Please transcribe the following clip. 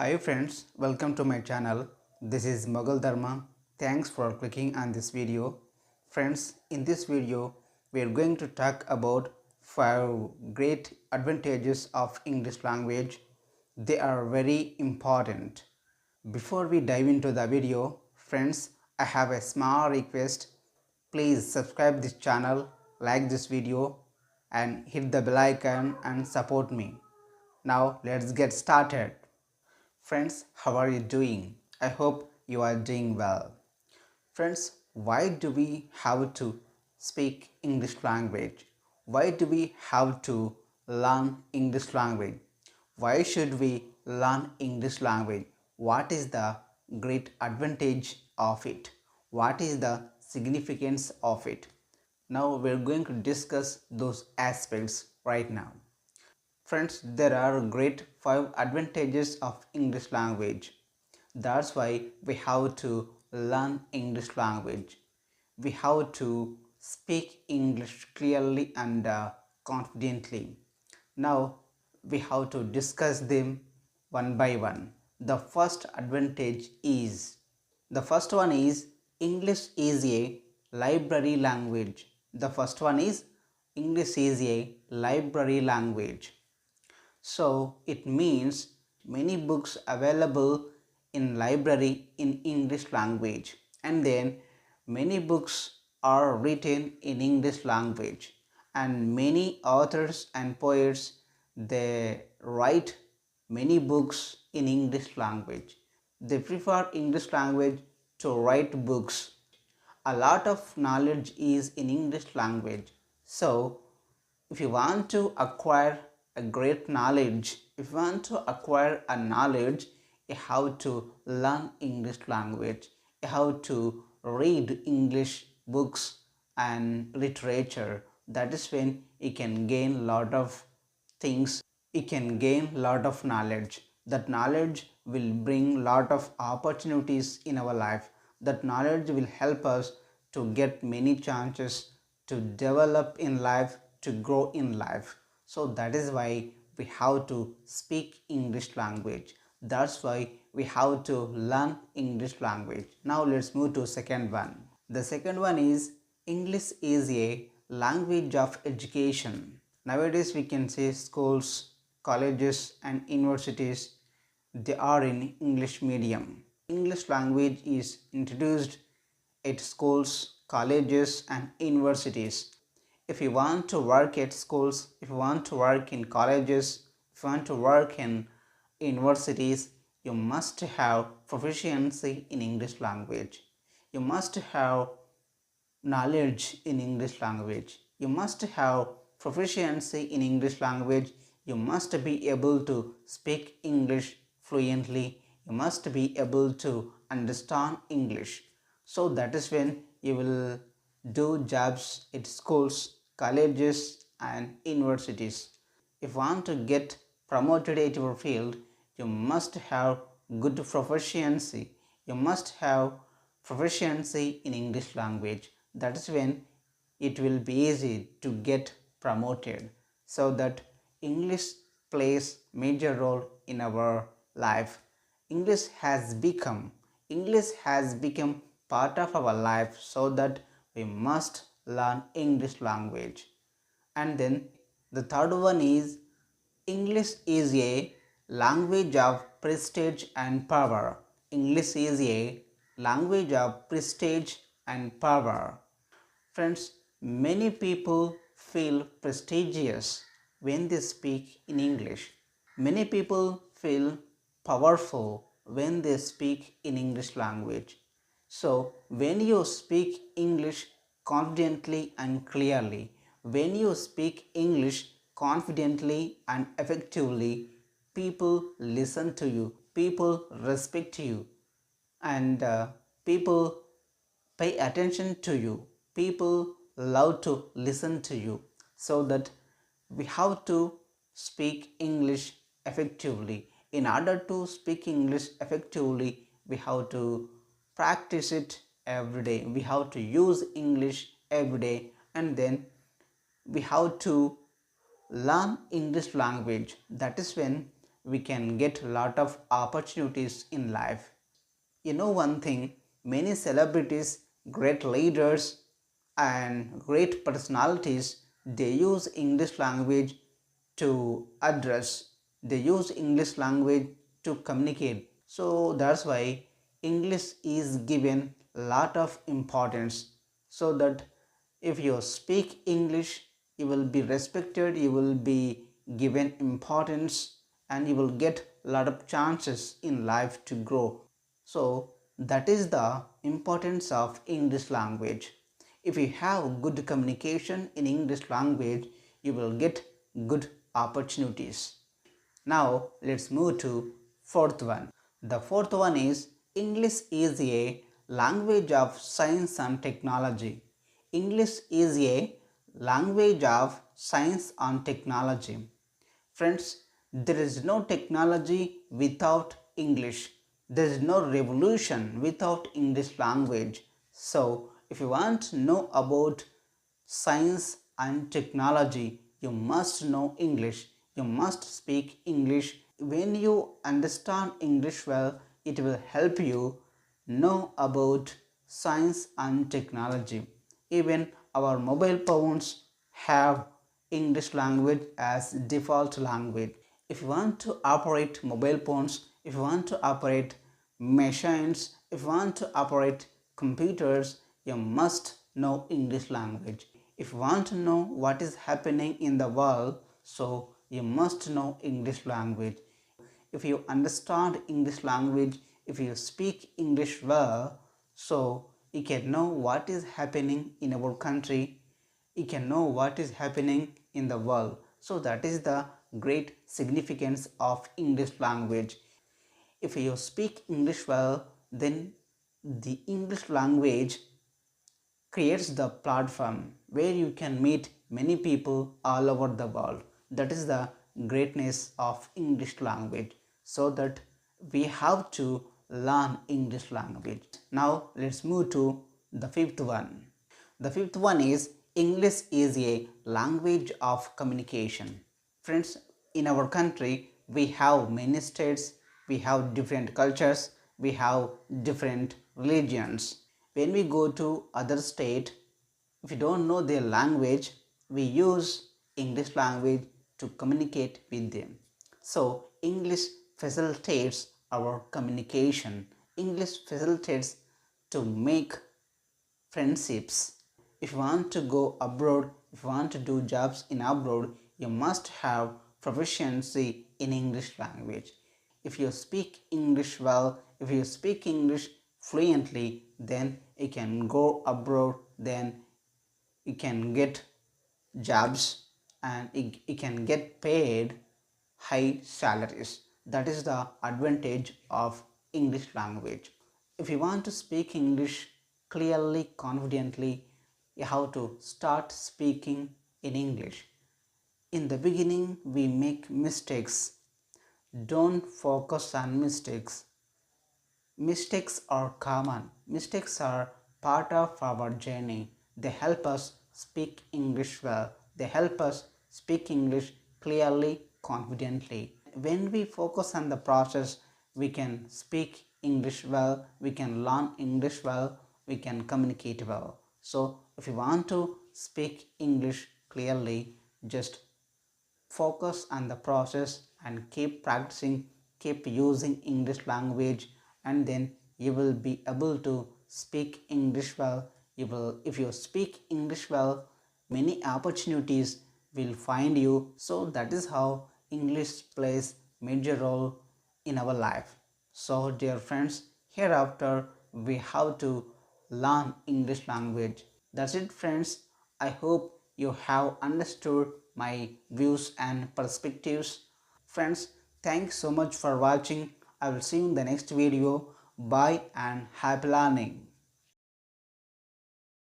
Hi friends, welcome to my channel. This is Mughal Dharma. Thanks for clicking on this video. Friends, in this video, we are going to talk about 5 great advantages of English language. They are very important. Before we dive into the video, friends, I have a small request. Please subscribe this channel, like this video and hit the bell icon and support me. Now let's get started. Friends, how are you doing? I hope you are doing well. Friends, why do we have to speak English language? Why do we have to learn English language? Why should we learn English language? What is the great advantage of it? What is the significance of it? Now we are going to discuss those aspects right now. Friends, there are great 5 advantages of English language. That's why we have to learn English language. We have to speak English clearly and confidently. Now we have to discuss them one by one. The first advantage is the first one is English is a library language. The first one is English is a library language. So it means many books available in library in English language, and then many books are written in English language, and many authors and poets they write many books in English language. They prefer English language to write books. A lot of knowledge is in English language. So if you want to acquire a great knowledge, if you want to acquire a knowledge, you have to learn English language. You have to read English books and literature. That is when you can gain lot of things. You can gain lot of knowledge. That knowledge will bring lot of opportunities in our life. That knowledge will help us to get many chances to develop in life, to grow in life. So that is why we have to speak English language. That's why we have to learn English language. Now let's move to second one. The second one is English is a language of education. Nowadays we can say schools, colleges and universities, they are in English medium. English language is introduced at schools, colleges and universities. If you want to work at schools, if you want to work in colleges, if you want to work in universities, you must have proficiency in English language. You must have knowledge in English language. You must have proficiency in English language. You must be able to speak English fluently. You must be able to understand English. So that is when you will do jobs at schools, colleges and universities. If you want to get promoted at your field, you must have good proficiency. You must have proficiency in English language. That is when it will be easy to get promoted. So that English plays major role in our life. English has become part of our life, so that we must learn English language. And then the third one is English is a language of prestige and power. English is a language of prestige and power. Friends, many people feel prestigious when they speak in English. Many people feel powerful when they speak in English language. So, when you speak English confidently and clearly, when you speak English confidently and effectively, people listen to you, people respect you, and people pay attention to you. People love to listen to you. So that we have to speak English effectively. In order to speak English effectively, we have to practice it every day. We have to use English every day, and then we have to learn English language. That is when we can get a lot of opportunities in life. You know one thing, many celebrities, great leaders and great personalities, they use English language to address, they use English language to communicate. So that's why English is given a lot of importance, so that if you speak English, you will be respected, you will be given importance, and you will get a lot of chances in life to grow. So that is the importance of English language. If you have good communication in English language, you will get good opportunities. Now let's move to fourth one. The fourth one is English is a language of science and technology. English is a language of science and technology. Friends, there is no technology without English. There is no revolution without English language. So, if you want to know about science and technology, you must know English. You must speak English. When you understand English well, it will help you know about science and technology. Even our mobile phones have English language as default language. If you want to operate mobile phones, if you want to operate machines, if you want to operate computers, you must know English language. If you want to know what is happening in the world, so you must know English language. If you understand English language, if you speak English well, so you can know what is happening in our country, you can know what is happening in the world. So that is the great significance of English language. If you speak English well, then the English language creates the platform where you can meet many people all over the world. That is the greatness of English language. So that we have to learn English language. Now let's move to the fifth one. The fifth one is English is a language of communication. Friends, in our country, we have many states, we have different cultures, we have different religions. When we go to other state, if we don't know their language, we use English language to communicate with them. So English facilitates our communication. English facilitates to make friendships. If you want to go abroad, if you want to do jobs in abroad, you must have proficiency in English language. If you speak English well, if you speak English fluently, then you can go abroad, then you can get jobs, and you can get paid high salaries. That is the advantage of English language. If you want to speak English clearly, confidently, you have to start speaking in English. In the beginning, we make mistakes. Don't focus on mistakes. Mistakes are common. Mistakes are part of our journey. They help us speak English well. They help us speak English clearly, confidently. When we focus on the process, we can speak English well, we can learn English well, we can communicate well. So, if you want to speak English clearly, just focus on the process and keep practicing, keep using English language, and then you will be able to speak English well. If you speak English well, many opportunities will find you. So that is how English plays major role in our life. So dear friends, hereafter we have to learn English language. That's it friends. I hope you have understood my views and perspectives. Friends, thanks so much for watching. I will see you in the next video. Bye and happy learning.